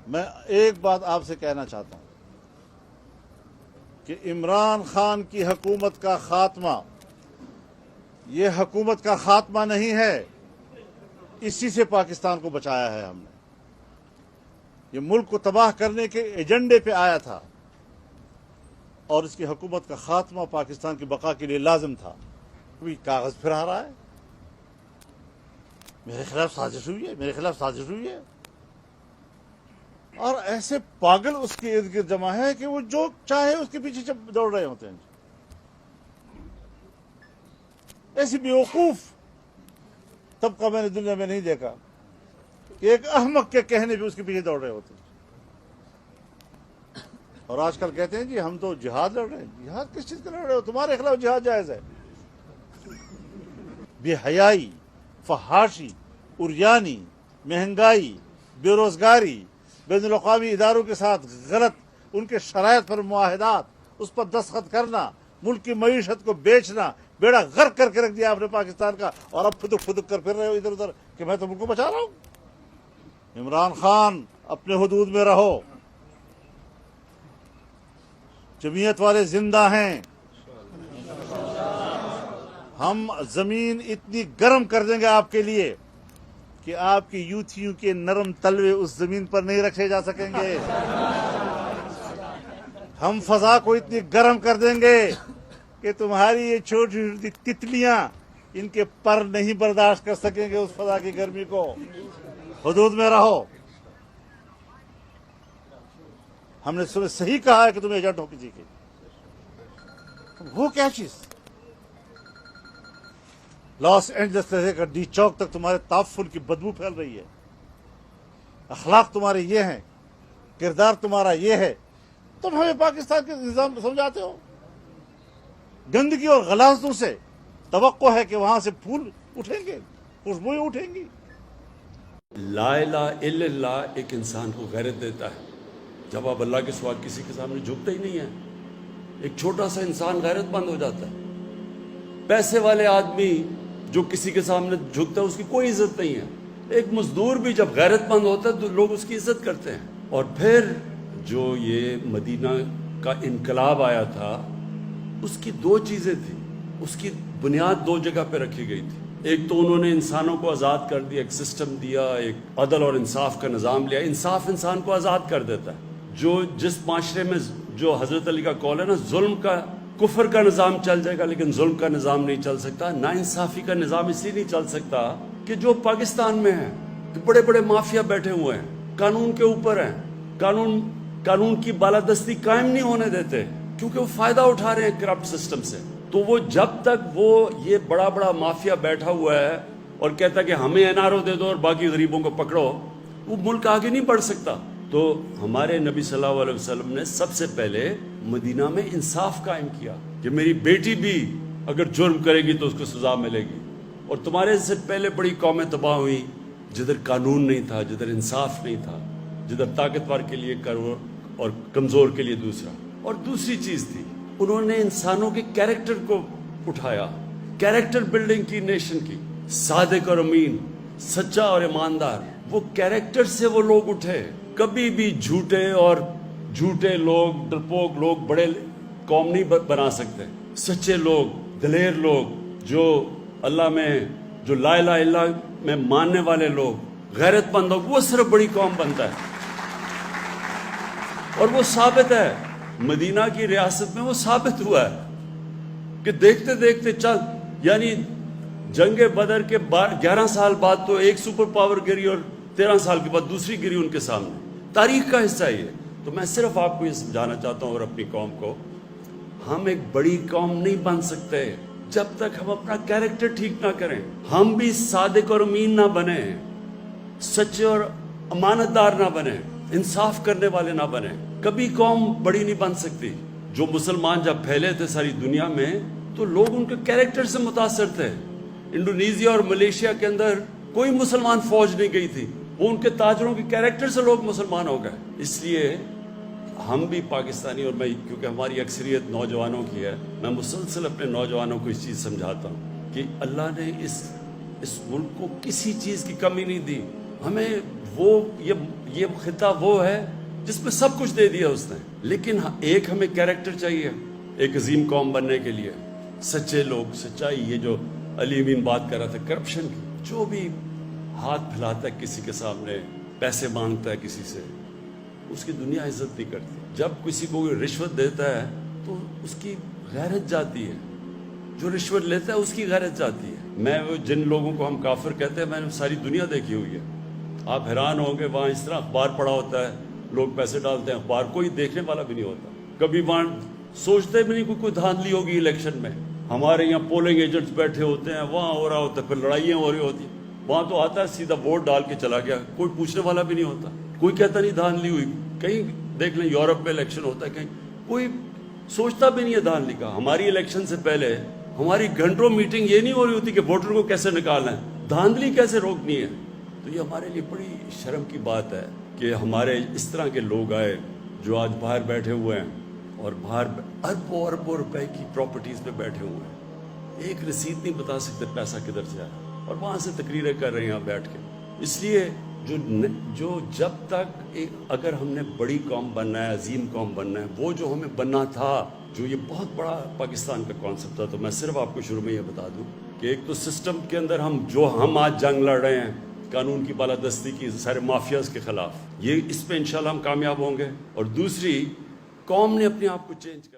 میں ایک بات آپ سے کہنا چاہتا ہوں کہ عمران خان کی حکومت کا خاتمہ یہ حکومت کا خاتمہ نہیں ہے، اسی سے پاکستان کو بچایا ہے ہم نے۔ یہ ملک کو تباہ کرنے کے ایجنڈے پہ آیا تھا اور اس کی حکومت کا خاتمہ پاکستان کی بقا کے لیے لازم تھا۔ کوئی کاغذ پھر آ رہا ہے، میرے خلاف سازش ہوئی ہے، میرے خلاف سازش ہوئی ہے، اور ایسے پاگل اس کے ارد گرد جمع ہے کہ وہ جو چاہے اس کے پیچھے دوڑ رہے ہوتے ہیں۔ ایسی بیوقوف طبقہ میں نے دنیا میں نہیں دیکھا کہ ایک احمق کے کہنے پہ اس کے پیچھے دوڑ رہے ہوتے ہیں۔ اور آج کل کہتے ہیں جی ہم تو جہاد لڑ رہے ہیں۔ جہاد کس چیز کا لڑ رہے ہو؟ تمہارے خلاف جہاد جائز ہے۔ بے حیائی، فحاشی، عریانی، مہنگائی، بے روزگاری، بین الاقوامی اداروں کے ساتھ غلط ان کے شرائط پر معاہدات، اس پر دستخط کرنا، ملک کی معیشت کو بیچنا، بیڑا غرق کر کے رکھ دیا آپ نے پاکستان کا، اور اب پھدک پھدک کر پھر رہے ہو ادھر ادھر کہ میں تو ملک کو بچا رہا ہوں۔ عمران خان اپنے حدود میں رہو، جمعیت والے زندہ ہیں، ہم زمین اتنی گرم کر دیں گے آپ کے لیے کہ آپ کی یوتھیوں کے نرم تلوے اس زمین پر نہیں رکھے جا سکیں گے۔ ہم فضا کو اتنی گرم کر دیں گے کہ تمہاری یہ چھوٹی چھوٹی تتلیاں ان کے پر نہیں برداشت کر سکیں گے اس فضا کی گرمی کو۔ حدود میں رہو۔ ہم نے صحیح کہا ہے کہ تم ایجنٹ ہو کسی کے، وہ کیا چیز؟ لاس اینجلس سے لے کر ڈی چوک تک تمہارے تعفن کی بدبو پھیل رہی ہے، اخلاق تمہارے یہ ہیں، کردار تمہارا یہ ہے، تم ہمیں پاکستان کے نظام سمجھاتے ہو؟ گندگی اور غلاظتوں سے توقع ہے کہ وہاں سے پھول اٹھیں گے، خوشبوئیں اٹھیں گی۔ لا الہ الا اللہ ایک انسان کو غیرت دیتا ہے۔ جب آپ اللہ کے سوا کسی کے سامنے جھکتے ہی نہیں ہیں، ایک چھوٹا سا انسان غیرت مند ہو جاتا ہے۔ پیسے والے آدمی جو کسی کے سامنے جھکتا ہے اس کی کوئی عزت نہیں ہے۔ ایک مزدور بھی جب غیرت مند ہوتا ہے تو لوگ اس کی عزت کرتے ہیں۔ اور پھر جو یہ مدینہ کا انقلاب آیا تھا، اس کی دو چیزیں تھیں، اس کی بنیاد دو جگہ پہ رکھی گئی تھی۔ ایک تو انہوں نے انسانوں کو آزاد کر دیا، ایک سسٹم دیا، ایک عدل اور انصاف کا نظام لیا۔ انصاف انسان کو آزاد کر دیتا ہے۔ جس معاشرے میں جو حضرت علی کا قول ہے نا، ظلم کا کفر کا نظام چل جائے گا لیکن ظلم کا نظام نہیں چل سکتا، نا انصافی کا نظام اس لیے نہیں چل سکتا کہ جو پاکستان میں ہے کہ بڑے بڑے مافیا بیٹھے ہوئے ہیں، قانون کے اوپر ہیں، قانون کی بالادستی قائم نہیں ہونے دیتے کیونکہ وہ فائدہ اٹھا رہے ہیں کرپٹ سسٹم سے۔ تو وہ جب تک وہ یہ بڑا بڑا مافیا بیٹھا ہوا ہے اور کہتا ہے کہ ہمیں این آر او دے دو اور باقی غریبوں کو پکڑو، وہ ملک آگے نہیں بڑھ سکتا۔ تو ہمارے نبی صلی اللہ علیہ وسلم نے سب سے پہلے مدینہ میں انصاف قائم کیا کہ میری بیٹی بھی اگر جرم کرے گی تو اس کو سزا ملے گی۔ اور تمہارے سے پہلے بڑی قومیں تباہ ہوئی جدھر قانون نہیں تھا، جدھر انصاف نہیں تھا، جدھر طاقتور کے لیے اور کمزور کے لیے دوسرا۔ اور دوسری چیز تھی، انہوں نے انسانوں کے کیریکٹر کو اٹھایا، کیریکٹر بلڈنگ کی نیشن کی۔ صادق اور امین، سچا اور ایماندار، وہ کیریکٹر سے وہ لوگ اٹھے۔ کبھی بھی جھوٹے لوگ، ڈرپوک لوگ بڑے قوم نہیں بنا سکتے۔ سچے لوگ، دلیر لوگ، جو اللہ میں، جو لا الہ الا اللہ میں ماننے والے لوگ، غیرت مند لوگ، وہ صرف بڑی قوم بنتا ہے۔ اور وہ ثابت ہے، مدینہ کی ریاست میں وہ ثابت ہوا ہے کہ دیکھتے دیکھتے چل، یعنی جنگ بدر کے 11 سال بعد تو ایک سپر پاور گری اور 13 سال کے بعد دوسری گری ان کے سامنے۔ تاریخ کا حصہ یہ۔ تو میں صرف آپ کو یہ سمجھانا چاہتا ہوں اور اپنی قوم کو، ہم ایک بڑی قوم نہیں بن سکتے جب تک ہم اپنا کیریکٹر ٹھیک نہ کریں۔ ہم بھی صادق اور امین نہ بنیں، سچے اور امانت دار نہ بنیں، انصاف کرنے والے نہ بنیں، کبھی قوم بڑی نہیں بن سکتی۔ جو مسلمان جب پھیلے تھے ساری دنیا میں تو لوگ ان کے کیریکٹر سے متاثر تھے۔ انڈونیزیا اور ملیشیا کے اندر کوئی مسلمان فوج نہیں گئی تھی، وہ ان کے تاجروں کے کیریکٹر سے لوگ مسلمان ہو گئے۔ اس لیے ہم بھی پاکستانی، اور میں کیونکہ ہماری اکثریت نوجوانوں کی ہے، میں مسلسل اپنے نوجوانوں کو اس چیز سمجھاتا ہوں کہ اللہ نے اس ملک کو کسی چیز کی کمی نہیں دی۔ ہمیں وہ یہ خطہ وہ ہے جس میں سب کچھ دے دیا اس نے، لیکن ایک ہمیں کیریکٹر چاہیے ایک عظیم قوم بننے کے لیے، سچے لوگ، سچائی. یہ جو علی امین بات کر رہا تھا کرپشن کی، جو بھی ہاتھ پھیلاتا ہے کسی کے سامنے، پیسے مانگتا ہے کسی سے، اس کی دنیا عزت نہیں کرتی. جب کسی کو رشوت دیتا ہے تو اس کی غیرت جاتی ہے، جو رشوت لیتا ہے اس کی غیرت جاتی ہے. میں جن لوگوں کو ہم کافر کہتے ہیں، میں نے ساری دنیا دیکھی ہوئی ہے. آپ حیران ہوں گے، وہاں اس طرح اخبار پڑا ہوتا ہے، لوگ پیسے ڈالتے ہیں، اخبار کوئی دیکھنے والا بھی نہیں ہوتا. کبھی وہاں سوچتے بھی نہیں کوئی دھاندلی ہوگی الیکشن میں. ہمارے یہاں پولنگ ایجنٹس بیٹھے ہوتے ہیں، وہاں ہو رہا ہوتا ہے، پھر لڑائیاں ہو رہی ہوتی ہیں. وہاں تو آتا ہے سیدھا ووٹ ڈال کے چلا گیا، کوئی پوچھنے والا بھی نہیں ہوتا، کوئی کہتا نہیں دھاندلی ہوئی. کہیں دیکھ لیں یورپ میں الیکشن ہوتا ہے، کہیں کوئی سوچتا بھی نہیں ہے دھاندلی کا. ہماری الیکشن سے پہلے ہماری گھنٹوں میٹنگ یہ نہیں ہو رہی ہوتی کہ ووٹر کو کیسے نکالنا ہے، دھاندلی کیسے روکنی ہے. تو یہ ہمارے لیے بڑی شرم کی بات ہے کہ ہمارے اس طرح کے لوگ آئے جو آج باہر بیٹھے ہوئے ہیں اور باہر اربوں اربوں روپے کی پراپرٹیز پہ بیٹھے ہوئے ہیں، ایک رسید نہیں بتا سکتے پیسہ کدھر سے آیا، اور وہاں سے تقریریں کر رہے ہیں یہاں بیٹھ کے. اس لیے جو جب تک اگر ہم نے بڑی قوم بننا ہے، عظیم قوم بننا ہے، وہ جو ہمیں بننا تھا، جو یہ بہت بڑا پاکستان کا کانسیپٹ تھا. تو میں صرف آپ کو شروع میں یہ بتا دوں کہ ایک تو سسٹم کے اندر ہم آج جنگ لڑ رہے ہیں قانون کی بالادستی کی، سارے مافیاز کے خلاف، یہ اس پہ انشاءاللہ ہم کامیاب ہوں گے. اور دوسری، قوم نے اپنے آپ کو چینج کر